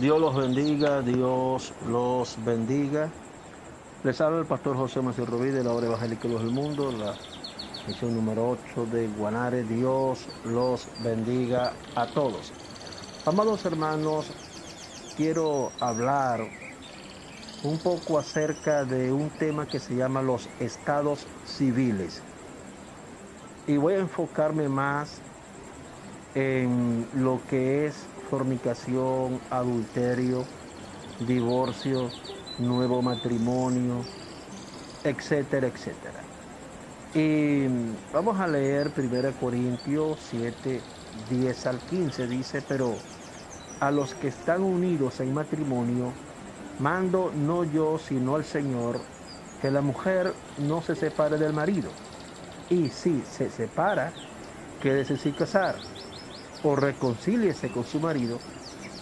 Dios los bendiga, Dios los bendiga. Les habla el pastor José Macio Rubí de la Obra Evangélica de los del Mundo, la misión número 8 de Guanare. Dios los bendiga a todos. Amados hermanos, quiero hablar un poco acerca de un tema que se llama los estados civiles. Y voy a enfocarme más en lo que es fornicación, adulterio, divorcio, nuevo matrimonio, etcétera, etcétera. Y vamos a leer 1 Corintios 7, 10 al 15. Dice: pero a los que están unidos en matrimonio, mando no yo, sino el Señor, que la mujer no se separe del marido. Y si se separa, quédese sin casar, o reconcíliese con su marido,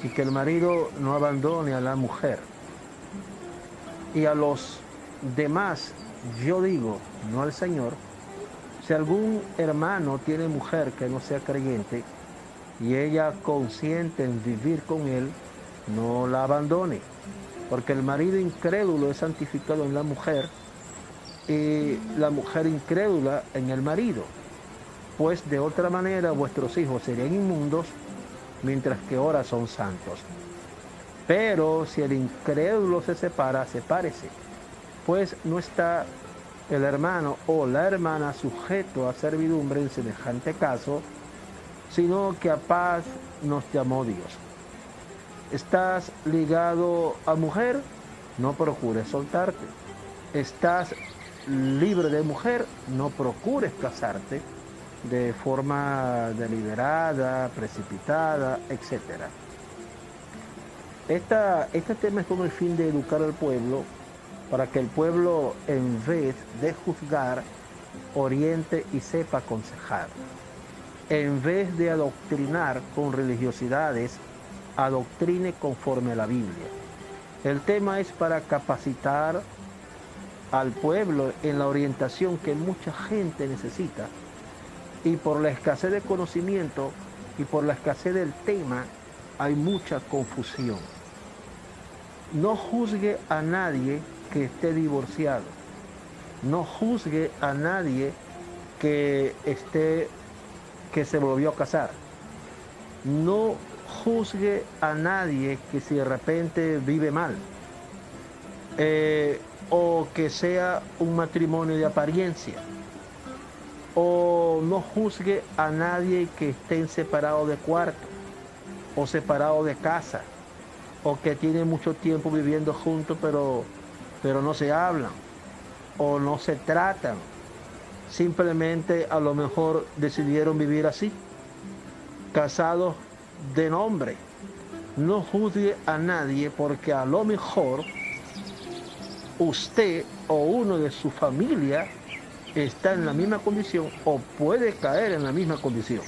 y que el marido no abandone a la mujer. Y a los demás yo digo, no al Señor: si algún hermano tiene mujer que no sea creyente, y ella consiente en vivir con él, no la abandone, porque el marido incrédulo es santificado en la mujer, y la mujer incrédula en el marido. Pues de otra manera vuestros hijos serían inmundos, mientras que ahora son santos. Pero si el incrédulo se separa, sepárese, pues no está el hermano o la hermana sujeto a servidumbre en semejante caso, sino que a paz nos llamó Dios. ¿Estás ligado a mujer? No procures soltarte. ¿Estás libre de mujer? No procures casarte de forma deliberada, precipitada, etc. Este tema es con el fin de educar al pueblo, para que el pueblo, en vez de juzgar, oriente y sepa aconsejar. En vez de adoctrinar con religiosidades, adoctrine conforme a la Biblia. El tema es para capacitar al pueblo en la orientación que mucha gente necesita, y por la escasez de conocimiento y por la escasez del tema hay mucha confusión. No juzgue a nadie que esté divorciado. No juzgue a nadie que se volvió a casar. No juzgue a nadie que si de repente vive mal, o que sea un matrimonio de apariencia. O no juzgue a nadie que estén separados de cuarto, o separados de casa, o que tienen mucho tiempo viviendo juntos pero no se hablan, o no se tratan. Simplemente a lo mejor decidieron vivir así, casados de nombre. No juzgue a nadie, porque a lo mejor usted o uno de su familia está en la misma condición o puede caer en la misma condición.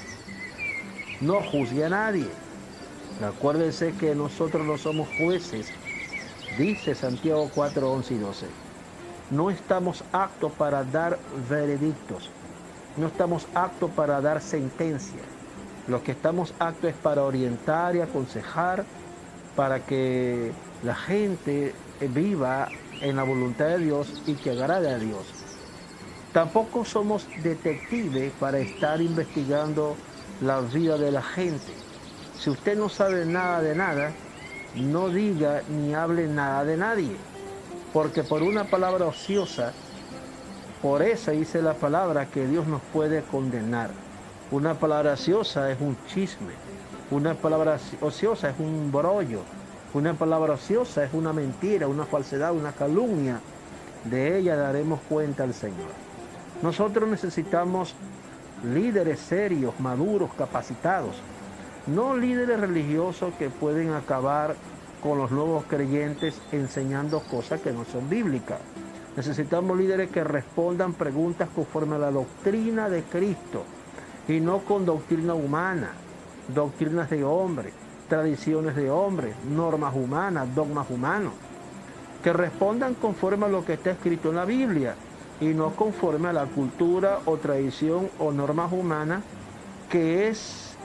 No juzgue a nadie. Acuérdense que nosotros no somos jueces, dice Santiago 4, 11 y 12. No estamos aptos para dar veredictos, no estamos aptos para dar sentencia. Lo que estamos aptos es para orientar y aconsejar, para que la gente viva en la voluntad de Dios y que agrade a Dios. Tampoco somos detectives para estar investigando la vida de la gente. Si usted no sabe nada de nada, no diga ni hable nada de nadie, porque por una palabra ociosa, por eso dice la palabra que Dios nos puede condenar. Una palabra ociosa es un chisme, una palabra ociosa es un brollo, una palabra ociosa es una mentira, una falsedad, una calumnia. De ella daremos cuenta al Señor. Nosotros necesitamos líderes serios, maduros, capacitados, no líderes religiosos que pueden acabar con los nuevos creyentes enseñando cosas que no son bíblicas. Necesitamos líderes que respondan preguntas conforme a la doctrina de Cristo y no con doctrina humana, doctrinas de hombres, tradiciones de hombres, normas humanas, dogmas humanos. Que respondan conforme a lo que está escrito en la Biblia y no conforme a la cultura o tradición o normas humanas, que es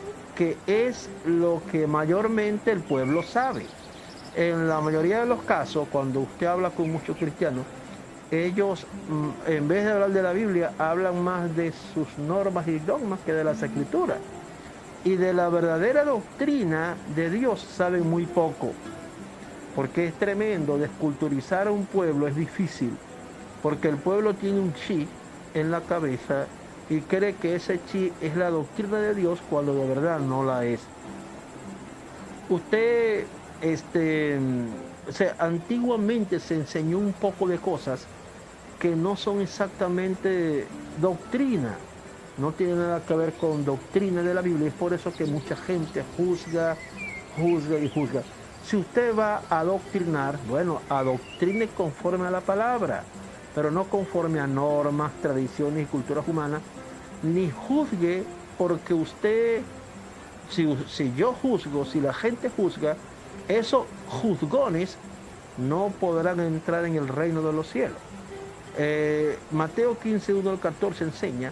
lo que mayormente el pueblo sabe. en la mayoría de los casos, cuando usted habla con muchos cristianos, ellos, en vez de hablar de la Biblia, hablan más de sus normas y dogmas que de las Escrituras. Y de la verdadera doctrina de Dios saben muy poco, porque es tremendo. Desculturizar a un pueblo es difícil, porque el pueblo tiene un chi en la cabeza y cree que ese chi es la doctrina de Dios cuando de verdad no la es. Usted, o sea, antiguamente se enseñó un poco de cosas que no son exactamente doctrina, no tiene nada que ver con doctrina de la Biblia. Es por eso que mucha gente juzga y juzga. Si usted va a adoctrinar, bueno, adoctrine conforme a la palabra, pero no conforme a normas, tradiciones y culturas humanas, ni juzgue porque usted, si yo juzgo, si la gente juzga, esos juzgones no podrán entrar en el reino de los cielos. Mateo 15, 1 al 14 enseña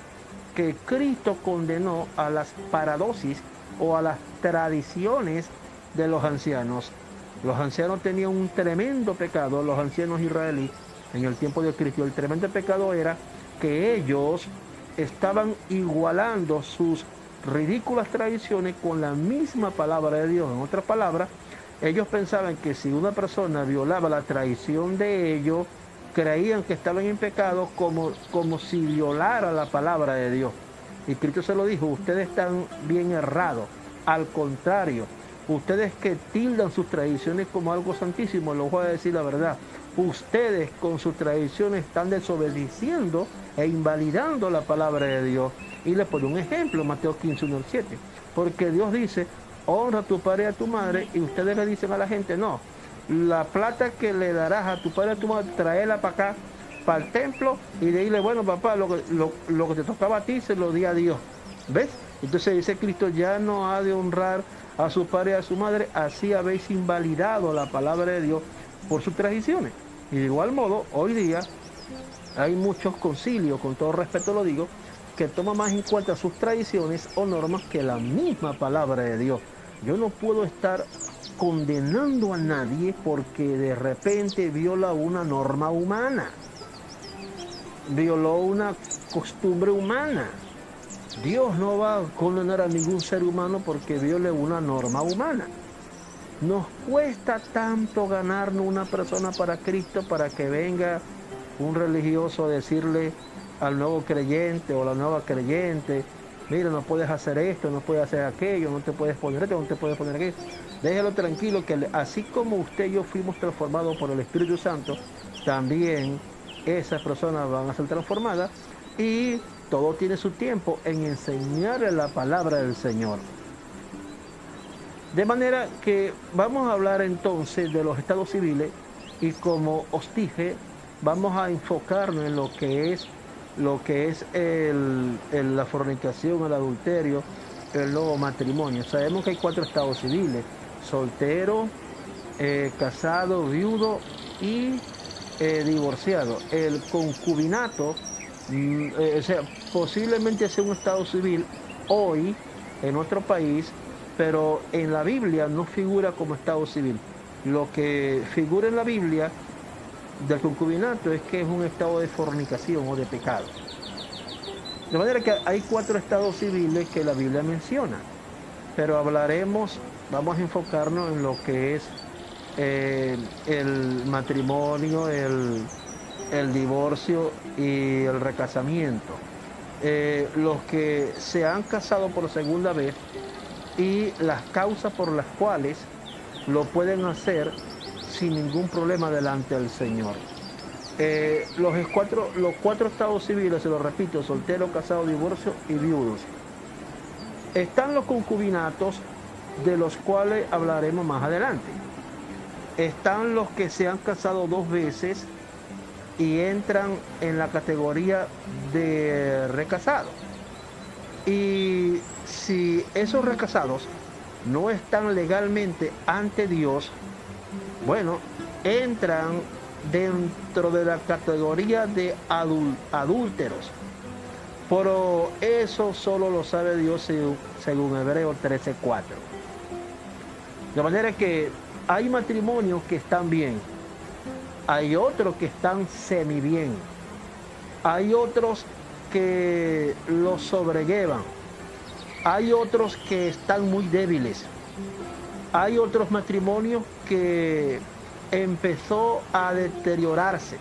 que Cristo condenó a las paradosis o a las tradiciones de los ancianos. Los ancianos tenían un tremendo pecado, los ancianos israelíes, en el tiempo de Cristo. El tremendo pecado era que ellos estaban igualando sus ridículas tradiciones con la misma palabra de Dios. En otras palabras, ellos pensaban que si una persona violaba la tradición de ellos, creían que estaban en pecado como si violara la palabra de Dios. Y Cristo se lo dijo: ustedes están bien errados. Al contrario, ustedes que tildan sus tradiciones como algo santísimo, les voy a decir la verdad. Ustedes con sus tradiciones están desobedeciendo e invalidando la palabra de Dios. Y le pone un ejemplo, Mateo 15, 1 al 7. Porque Dios dice: honra a tu padre y a tu madre, y ustedes le dicen a la gente: no, la plata que le darás a tu padre y a tu madre, tráela para acá, para el templo, y dile: bueno, papá, lo que te tocaba a ti se lo di a Dios. ¿Ves? Entonces dice Cristo: ya no ha de honrar a su padre y a su madre, así habéis invalidado la palabra de Dios por sus tradiciones. Y de igual modo, hoy día hay muchos concilios, con todo respeto lo digo, que toman más en cuenta sus tradiciones o normas que la misma palabra de Dios. Yo no puedo estar condenando a nadie porque de repente viola una norma humana, violó una costumbre humana. Dios no va a condenar a ningún ser humano porque viole una norma humana. Nos cuesta tanto ganarnos una persona para Cristo, para que venga un religioso a decirle al nuevo creyente o la nueva creyente: mira, no puedes hacer esto, no puedes hacer aquello, no te puedes poner esto, no te puedes poner aquello. Déjalo tranquilo, que así como usted y yo fuimos transformados por el Espíritu Santo, también esas personas van a ser transformadas, y todo tiene su tiempo en enseñarle la palabra del Señor. De manera que vamos a hablar entonces de los estados civiles, y como os dije, vamos a enfocarnos en lo que es la fornicación, el adulterio, el nuevo matrimonio. Sabemos que hay 4 estados civiles: soltero, casado, viudo y divorciado. El concubinato, o sea, posiblemente sea un estado civil hoy en nuestro país, pero en la Biblia no figura como estado civil. Lo que figura en la Biblia del concubinato es que es un estado de fornicación o de pecado. De manera que hay 4 estados civiles que la Biblia menciona, pero vamos a enfocarnos en lo que es el matrimonio, el divorcio y el recasamiento. Los que se han casado por segunda vez y las causas por las cuales lo pueden hacer sin ningún problema delante del Señor. Los 4 estados civiles, se lo repito: soltero, casado, divorcio y viudos. Están los concubinatos, de los cuales hablaremos más adelante. Están los que se han casado 2 veces y entran en la categoría de recasados. Y si esos recasados no están legalmente ante Dios, bueno, entran dentro de la categoría de adúlteros. Pero eso solo lo sabe Dios según Hebreos 13:4. De manera que hay matrimonios que están bien, hay otros que están semi bien, hay otros que los sobrellevan, hay otros que están muy débiles, hay otros matrimonios que empezó a deteriorarse,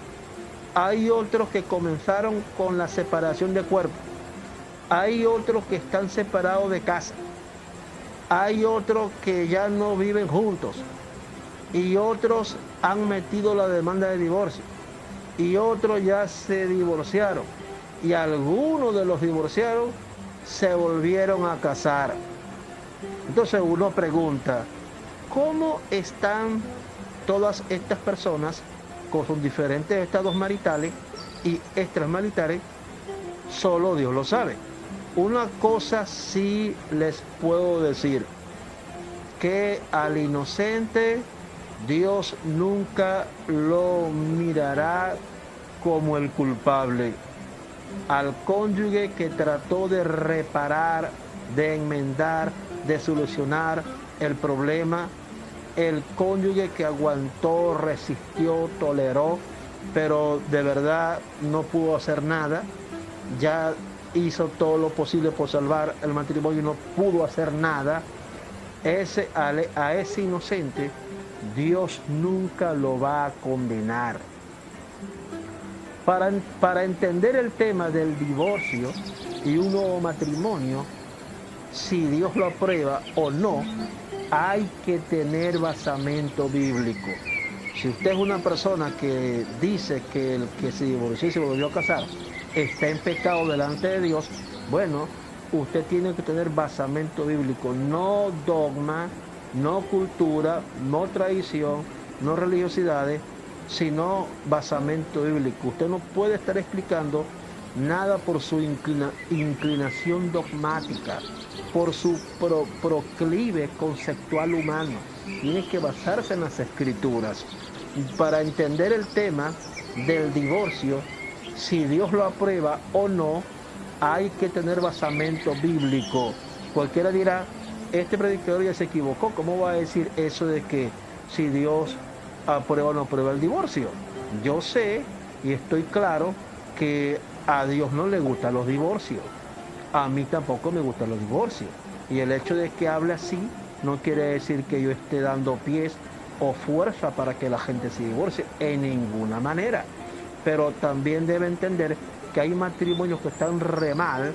hay otros que comenzaron con la separación de cuerpo, hay otros que están separados de casa, hay otros que ya no viven juntos y otros han metido la demanda de divorcio y otros ya se divorciaron y algunos de los divorciados se volvieron a casar. Entonces uno pregunta, ¿cómo están todas estas personas con sus diferentes estados maritales y extramaritales? Solo Dios lo sabe. Una cosa sí les puedo decir, que al inocente Dios nunca lo mirará como el culpable. Al cónyuge que trató de reparar, de enmendar, de solucionar el problema, el cónyuge que aguantó, resistió, toleró, pero de verdad no pudo hacer nada, ya hizo todo lo posible por salvar el matrimonio y no pudo hacer nada, a ese inocente Dios nunca lo va a condenar. Para entender el tema del divorcio y un nuevo matrimonio, si Dios lo aprueba o no, hay que tener basamento bíblico. Si usted es una persona que dice que el que se divorció y se volvió a casar está en pecado delante de Dios, bueno, usted tiene que tener basamento bíblico, no dogma, no cultura, no tradición, no religiosidades, sino basamento bíblico. Usted no puede estar explicando nada por su inclinación dogmática, por su proclive conceptual humano. Tiene que basarse en las escrituras. Para entender el tema del divorcio, si Dios lo aprueba o no, hay que tener basamento bíblico. Cualquiera dirá, este predicador ya se equivocó, ¿cómo va a decir eso de que si Dios aprueba o no aprueba el divorcio? Yo sé y estoy claro que a Dios no le gustan los divorcios, a mí tampoco me gustan los divorcios, y el hecho de que hable así no quiere decir que yo esté dando pies o fuerza para que la gente se divorcie, en ninguna manera. Pero también debe entender que hay matrimonios que están re mal,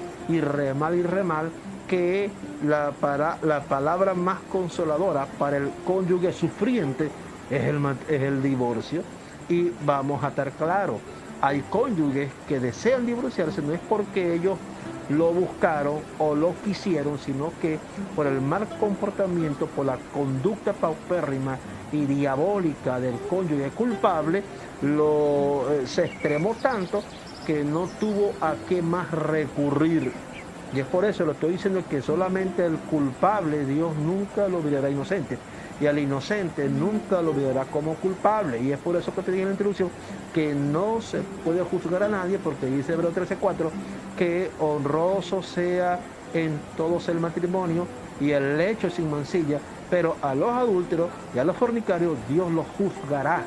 que la palabra más consoladora para el cónyuge sufriente es el divorcio. Y vamos a estar claros, hay cónyuges que desean divorciarse, no es porque ellos lo buscaron o lo quisieron, sino que por el mal comportamiento, por la conducta paupérrima y diabólica del cónyuge culpable, se extremó tanto que no tuvo a qué más recurrir. Y es por eso lo estoy diciendo, que solamente el culpable Dios nunca lo mirará inocente, y al inocente nunca lo mirará como culpable. Y es por eso que te dije en la introducción que no se puede juzgar a nadie, porque dice Hebreos 13:4 que honroso sea en todos el matrimonio y el lecho sin mancilla, pero a los adúlteros y a los fornicarios Dios los juzgará.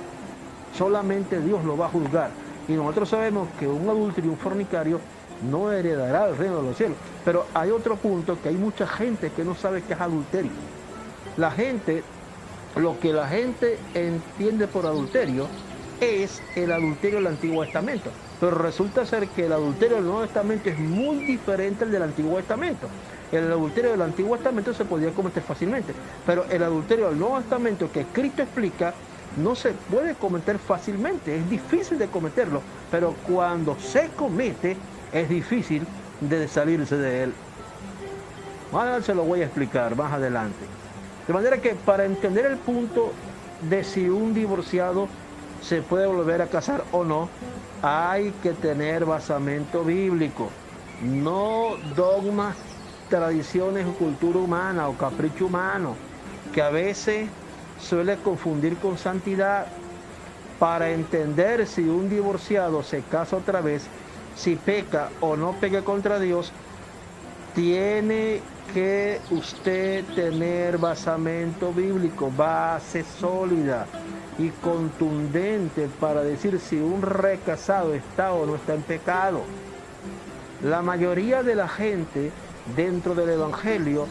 Solamente Dios lo va a juzgar. Y nosotros sabemos que un adúltero y un fornicario no heredará el reino de los cielos. Pero hay otro punto, que hay mucha gente que no sabe qué es adulterio. Lo que la gente entiende por adulterio es el adulterio del Antiguo Testamento. Pero resulta ser que el adulterio del Nuevo Testamento es muy diferente al del Antiguo Testamento. El adulterio del Antiguo Testamento se podía cometer fácilmente, pero el adulterio del Nuevo Testamento que Cristo explica no se puede cometer fácilmente, es difícil de cometerlo, pero cuando se comete es difícil de salirse de él. Se lo voy a explicar más adelante. De manera que para entender el punto de si un divorciado se puede volver a casar o no, hay que tener basamento bíblico, no dogmas, tradiciones o cultura humana o capricho humano, que a veces suele confundir con santidad. Para entender si un divorciado se casa otra vez, si peca o no peca contra Dios, tiene que usted tener basamento bíblico, base sólida y contundente para decir si un recasado está o no está en pecado. La mayoría de la gente dentro del evangelio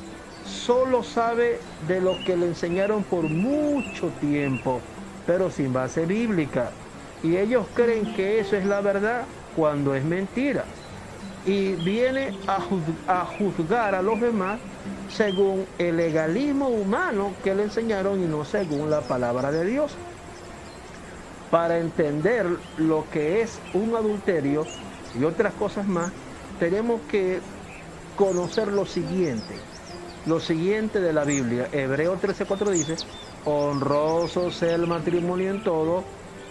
solo sabe de lo que le enseñaron por mucho tiempo, pero sin base bíblica. Y ellos creen que eso es la verdad cuando es mentira. Y viene a juzgar a los demás según el legalismo humano que le enseñaron y no según la palabra de Dios. Para entender lo que es un adulterio y otras cosas más, tenemos que conocer lo siguiente de la Biblia. Hebreos 13:4 dice: honroso sea el matrimonio en todo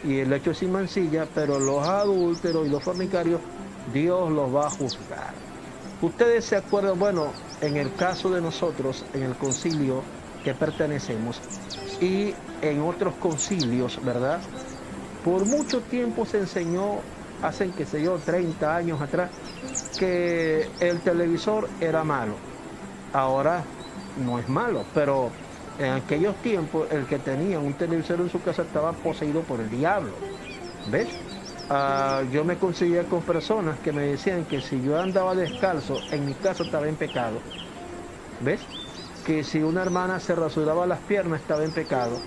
y el hecho sin mancilla, pero los adúlteros y los fornicarios Dios los va a juzgar. Ustedes se acuerdan, bueno, en el caso de nosotros, en el concilio que pertenecemos y en otros concilios, ¿verdad? Por mucho tiempo se enseñó, hace, qué sé yo, 30 años atrás, que el televisor era malo. Ahora no es malo, pero en aquellos tiempos el que tenía un televisor en su casa estaba poseído por el diablo. ¿Ves? Yo me conseguía con personas que me decían que si yo andaba descalzo en mi casa estaba en pecado. ¿Ves? Que si una hermana se rasuraba las piernas estaba en pecado.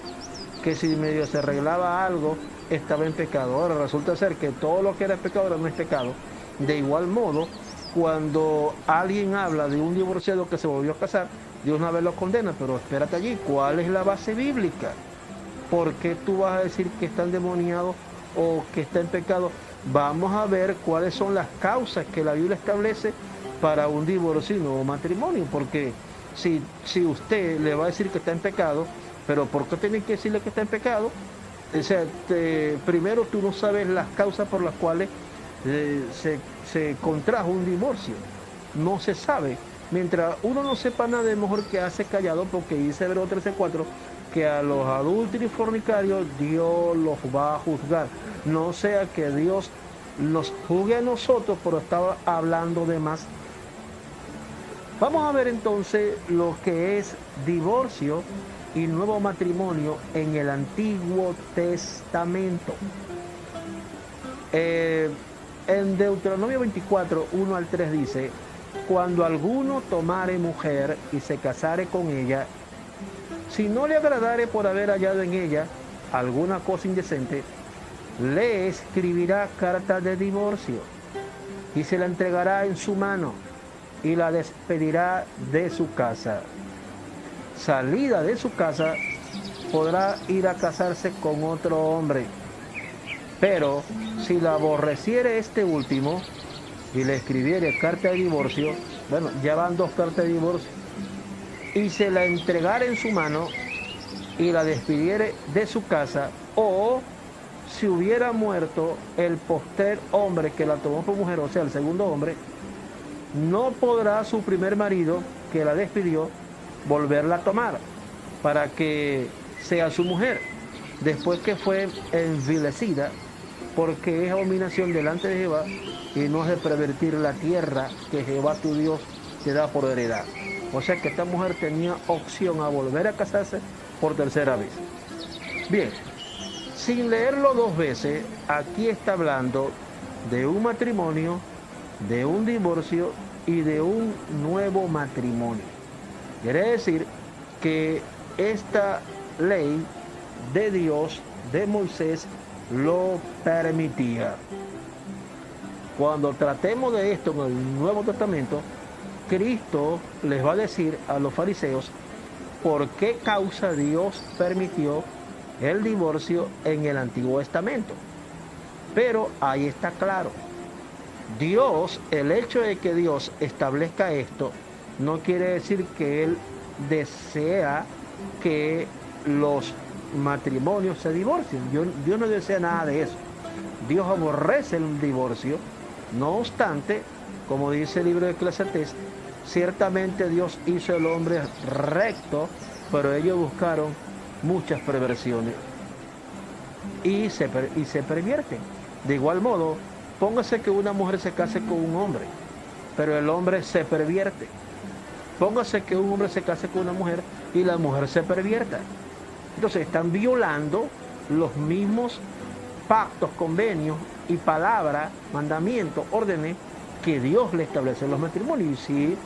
Que si medio se arreglaba algo estaba en pecado. Ahora resulta ser que todo lo que era pecado ahora no es pecado. De igual modo, cuando alguien habla de un divorciado que se volvió a casar, Dios una vez lo condena, pero espérate allí, ¿cuál es la base bíblica? ¿Por qué tú vas a decir que está endemoniado o que está en pecado? Vamos a ver cuáles son las causas que la Biblia establece para un divorcio y nuevo matrimonio, porque si usted le va a decir que está en pecado, pero ¿por qué tiene que decirle que está en pecado? O sea, primero tú no sabes las causas por las cuales se contrajo un divorcio, no se sabe. Mientras uno no sepa nada, es mejor que hace callado, porque dice Hebreos 13:4 que a los adúlteros y fornicarios Dios los va a juzgar. No sea que Dios nos juzgue a nosotros por estar hablando de más. Vamos a ver entonces lo que es divorcio y nuevo matrimonio en el Antiguo Testamento. En Deuteronomio 24, 1 al 3 dice: cuando alguno tomare mujer y se casare con ella, si no le agradare por haber hallado en ella alguna cosa indecente, le escribirá carta de divorcio y se la entregará en su mano y la despedirá de su casa. Salida de su casa, podrá ir a casarse con otro hombre. Pero si la aborreciere este último y le escribiere carta de divorcio, bueno, ya van dos cartas de divorcio, y se la entregara en su mano y la despidiere de su casa, o si hubiera muerto el postrer hombre que la tomó por mujer, o sea, el segundo hombre, no podrá su primer marido que la despidió volverla a tomar para que sea su mujer, después que fue envilecida, porque es abominación delante de Jehová y no es de pervertir la tierra que Jehová tu Dios te da por heredad. O sea que esta mujer tenía opción a volver a casarse por tercera vez. Bien, sin leerlo dos veces, aquí está hablando de un matrimonio, de un divorcio y de un nuevo matrimonio. Quiere decir que esta ley de Dios, de Moisés, lo permitía. Cuando tratemos de esto en el Nuevo Testamento, Cristo les va a decir a los fariseos por qué causa Dios permitió el divorcio en el Antiguo Testamento. Pero ahí está claro. Dios, el hecho de que Dios establezca esto, no quiere decir que Él desea que los matrimonios se divorcien. Dios no desea nada de eso. Dios aborrece el divorcio. No obstante, como dice el libro de Eclesiastés, ciertamente Dios hizo el hombre recto, pero ellos buscaron muchas perversiones y se pervierten. De igual modo, póngase que una mujer se case con un hombre, pero el hombre se pervierte. Póngase que un hombre se case con una mujer y la mujer se pervierta. Entonces están violando los mismos pactos, convenios y palabras, mandamientos, órdenes que Dios le establece en los matrimonios. Y si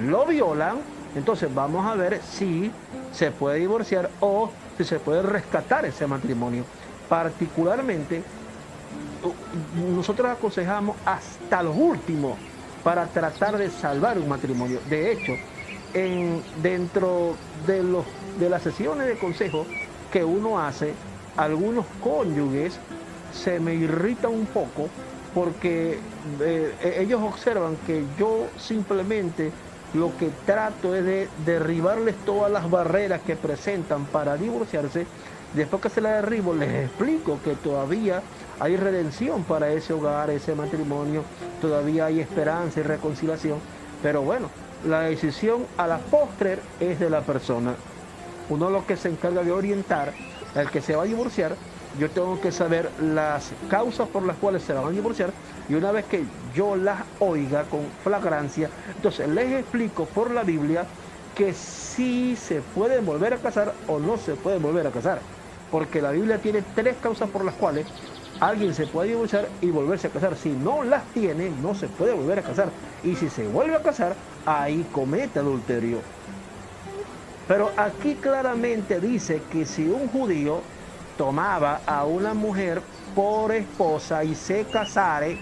lo violan, entonces vamos a ver si se puede divorciar o si se puede rescatar ese matrimonio. Particularmente, nosotros aconsejamos hasta lo último para tratar de salvar un matrimonio. De hecho, dentro de las sesiones de consejo que uno hace, algunos cónyuges se me irritan un poco porque ellos observan que yo simplemente lo que trato es de derribarles todas las barreras que presentan para divorciarse. Después que se las derribo, les explico que todavía hay redención para ese hogar, ese matrimonio, todavía hay esperanza y reconciliación, pero bueno, la decisión a la postre es de la persona. Uno lo que se encarga de orientar al que se va a divorciar. Yo tengo que saber las causas por las cuales se van a divorciar, y una vez que yo las oiga con flagrancia, entonces les explico por la Biblia que sí se pueden volver a casar o no se pueden volver a casar, porque la Biblia tiene 3 causas por las cuales alguien se puede divorciar y volverse a casar. Si no las tiene, no se puede volver a casar, y si se vuelve a casar, ahí comete adulterio. Pero aquí claramente dice que si un judío tomaba a una mujer por esposa y se casare,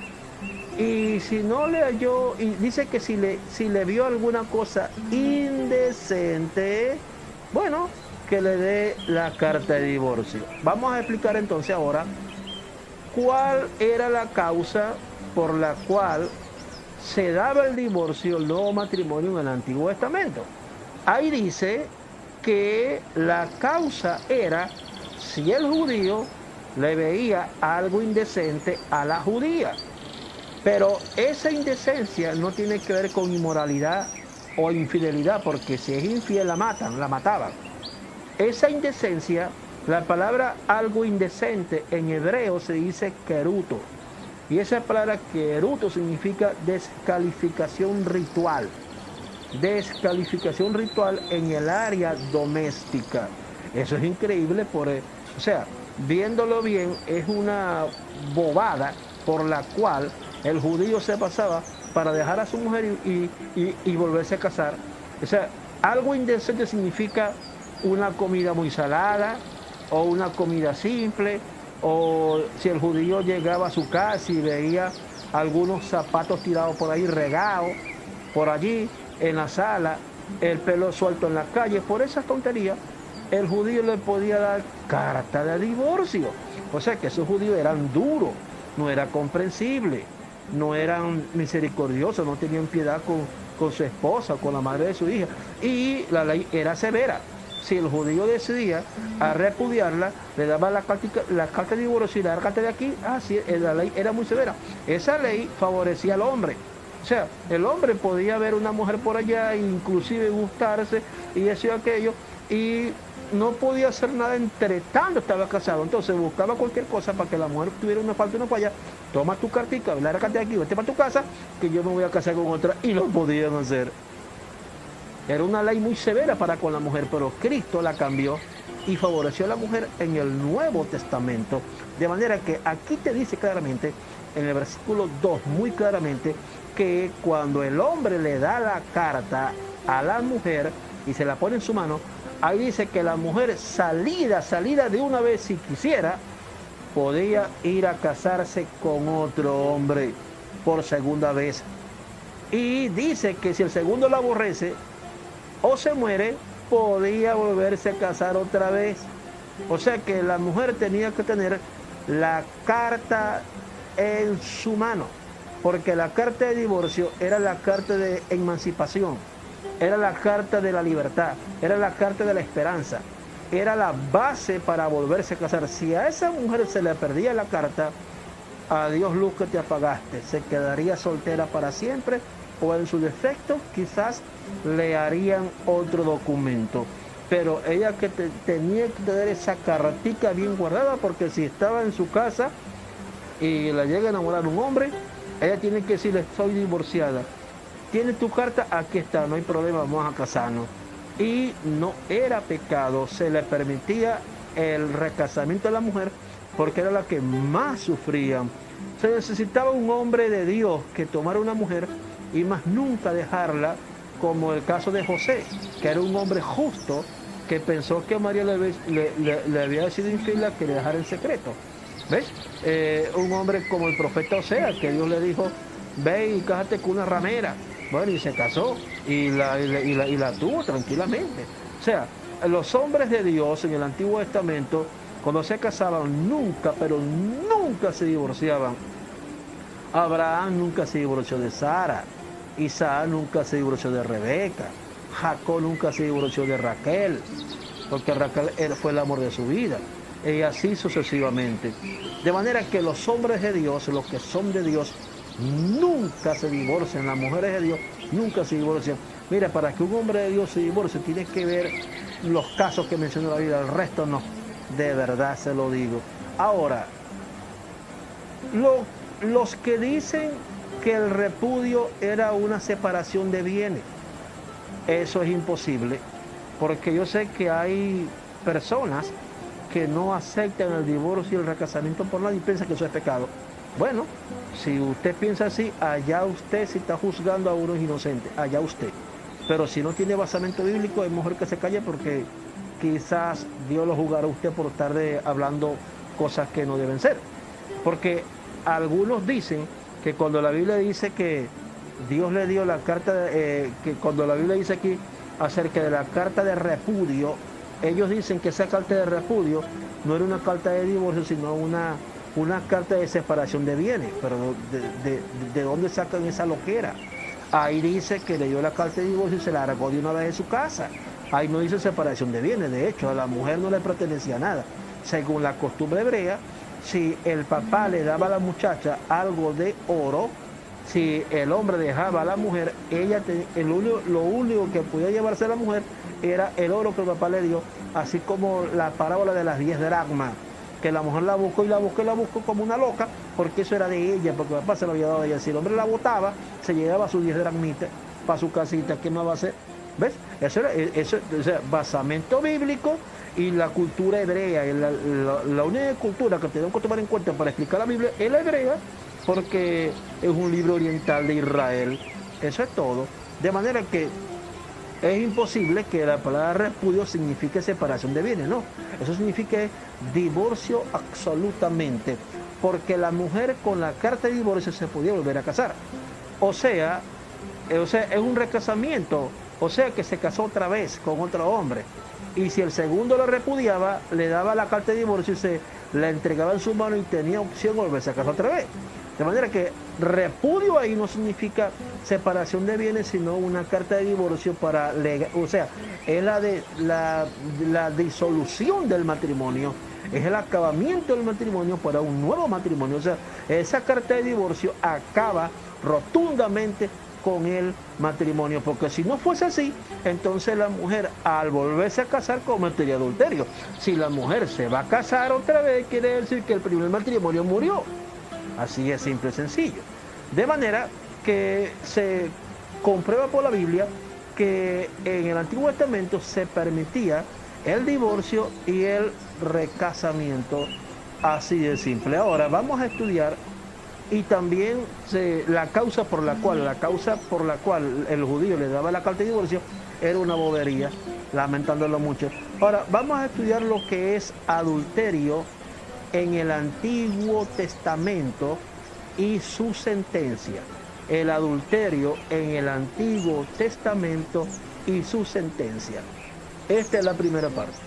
y si no le halló, y dice que si le vio alguna cosa indecente, bueno, que le dé la carta de divorcio. Vamos a explicar entonces ahora cuál era la causa por la cual se daba el divorcio, el nuevo matrimonio en el Antiguo Testamento. Ahí dice que la causa era si el judío le veía algo indecente a la judía. Pero esa indecencia no tiene que ver con inmoralidad o infidelidad, porque si es infiel la mataban. Esa indecencia, la palabra algo indecente en hebreo se dice queruto. Y esa palabra queruto significa descalificación ritual. Descalificación ritual en el área doméstica. Eso es increíble, o sea, viéndolo bien, es una bobada por la cual el judío se pasaba para dejar a su mujer y volverse a casar. O sea, algo indecente significa una comida muy salada o una comida simple, o si el judío llegaba a su casa y veía algunos zapatos tirados por ahí, regados por allí en la sala, el pelo suelto en la calle, por esas tonterías, el judío le podía dar carta de divorcio. O sea que esos judíos eran duros, no era comprensible, no eran misericordiosos, no tenían piedad con su esposa, con la madre de su hija. Y la ley era severa. Si el judío decidía a repudiarla, le daba la carta de divorcio y la carta de aquí, sí, la ley era muy severa. Esa ley favorecía al hombre. O sea, el hombre podía ver una mujer por allá, inclusive gustarse y eso y aquello, y no podía hacer nada entre tanto estaba casado. Entonces buscaba cualquier cosa para que la mujer tuviera una falta y una falla. Toma tu cartita, la carta de aquí, vete para tu casa, que yo me voy a casar con otra, y lo podían hacer. Era una ley muy severa para con la mujer, pero Cristo la cambió y favoreció a la mujer en el Nuevo Testamento. De manera que aquí te dice claramente, en el versículo 2, muy claramente, que cuando el hombre le da la carta a la mujer y se la pone en su mano, ahí dice que la mujer salida de una vez si quisiera, podía ir a casarse con otro hombre por segunda vez. Y dice que si el segundo la aborrece o se muere, podía volverse a casar otra vez. O sea que la mujer tenía que tener la carta en su mano, porque la carta de divorcio era la carta de emancipación, era la carta de la libertad, era la carta de la esperanza, era la base para volverse a casar. Si a esa mujer se le perdía la carta, adiós luz que te apagaste, se quedaría soltera para siempre, o en su defecto quizás le harían otro documento. Pero ella tenía que tener esa cartica bien guardada, porque si estaba en su casa y la llega a enamorar un hombre, ella tiene que decirle: soy divorciada, ¿tienes tu carta? Aquí está, no hay problema, vamos a casarnos. Y no era pecado, se le permitía el recasamiento de la mujer porque era la que más sufría. Se necesitaba un hombre de Dios que tomara una mujer y más nunca dejarla, como el caso de José, que era un hombre justo que pensó que María le había sido infiel, que le dejara en secreto. ¿Ves? Un hombre como el profeta Osea, que Dios le dijo, ve y cásate con una ramera. Bueno, y se casó y la tuvo tranquilamente. O sea, los hombres de Dios en el Antiguo Testamento, cuando se casaban, nunca, pero nunca se divorciaban. Abraham nunca se divorció de Sara. Isaac nunca se divorció de Rebeca. Jacob nunca se divorció de Raquel, porque Raquel fue el amor de su vida. Y así sucesivamente. De manera que los hombres de Dios, los que son de Dios, nunca se divorcian. Las mujeres de Dios nunca se divorcian. Mira, para que un hombre de Dios se divorcie, tienes que ver los casos que mencionó la Biblia, el resto no. De verdad se lo digo. Ahora, los que dicen que el repudio era una separación de bienes, eso es imposible, porque yo sé que hay personas que no aceptan el divorcio y el recasamiento por nadie y piensan que eso es pecado. Bueno, si usted piensa así, allá usted, si está juzgando a uno inocente, allá usted. Pero si no tiene basamento bíblico, es mejor que se calle, porque quizás Dios lo juzgará a usted por estar hablando cosas que no deben ser. Porque algunos dicen que cuando la Biblia dice que Dios le dio la carta, que cuando la Biblia dice aquí acerca de la carta de repudio, ellos dicen que esa carta de repudio no era una carta de divorcio, sino una carta de separación de bienes. Pero ¿de dónde sacan esa loquera? Ahí dice que le dio la carta de divorcio y se la largó de una vez de su casa. Ahí no dice separación de bienes. De hecho, a la mujer no le pertenecía nada. Según la costumbre hebrea, si el papá le daba a la muchacha algo de oro, si el hombre dejaba a la mujer, lo único que podía llevarse a la mujer era el oro que el papá le dio, así como la parábola de las 10 dracmas, que la mujer la buscó y la buscó y la buscó como una loca, porque eso era de ella, porque el papá se lo había dado a ella. Si el hombre la botaba, se llevaba sus 10 dracmitas para su casita. ¿Qué más va a hacer? ¿Ves? Eso o sea, basamento bíblico y la cultura hebrea. La única cultura que tenemos que tomar en cuenta para explicar la Biblia es la hebrea, porque es un libro oriental de Israel. Eso es todo. De manera que es imposible que la palabra repudio signifique separación de bienes, no. Eso significa divorcio absolutamente, porque la mujer con la carta de divorcio se podía volver a casar. O sea, es un recasamiento, o sea que se casó otra vez con otro hombre. Y si el segundo lo repudiaba, le daba la carta de divorcio y se la entregaba en su mano y tenía opción de volverse a casar otra vez. De manera que repudio ahí no significa separación de bienes, sino una carta de divorcio para o sea, es la disolución del matrimonio, es el acabamiento del matrimonio para un nuevo matrimonio. O sea, esa carta de divorcio acaba rotundamente con el matrimonio, porque si no fuese así, entonces la mujer al volverse a casar cometería adulterio. Si la mujer se va a casar otra vez, quiere decir que el primer matrimonio murió. Así es, simple y sencillo. De manera que se comprueba por la Biblia que en el Antiguo Testamento se permitía el divorcio y el recasamiento, así de simple. Ahora vamos a estudiar y también la causa por la cual el judío le daba la carta de divorcio era una bobería, lamentándolo mucho. Ahora vamos a estudiar lo que es adulterio en el Antiguo Testamento y su sentencia. El adulterio en el Antiguo Testamento y su sentencia. Esta es la primera parte.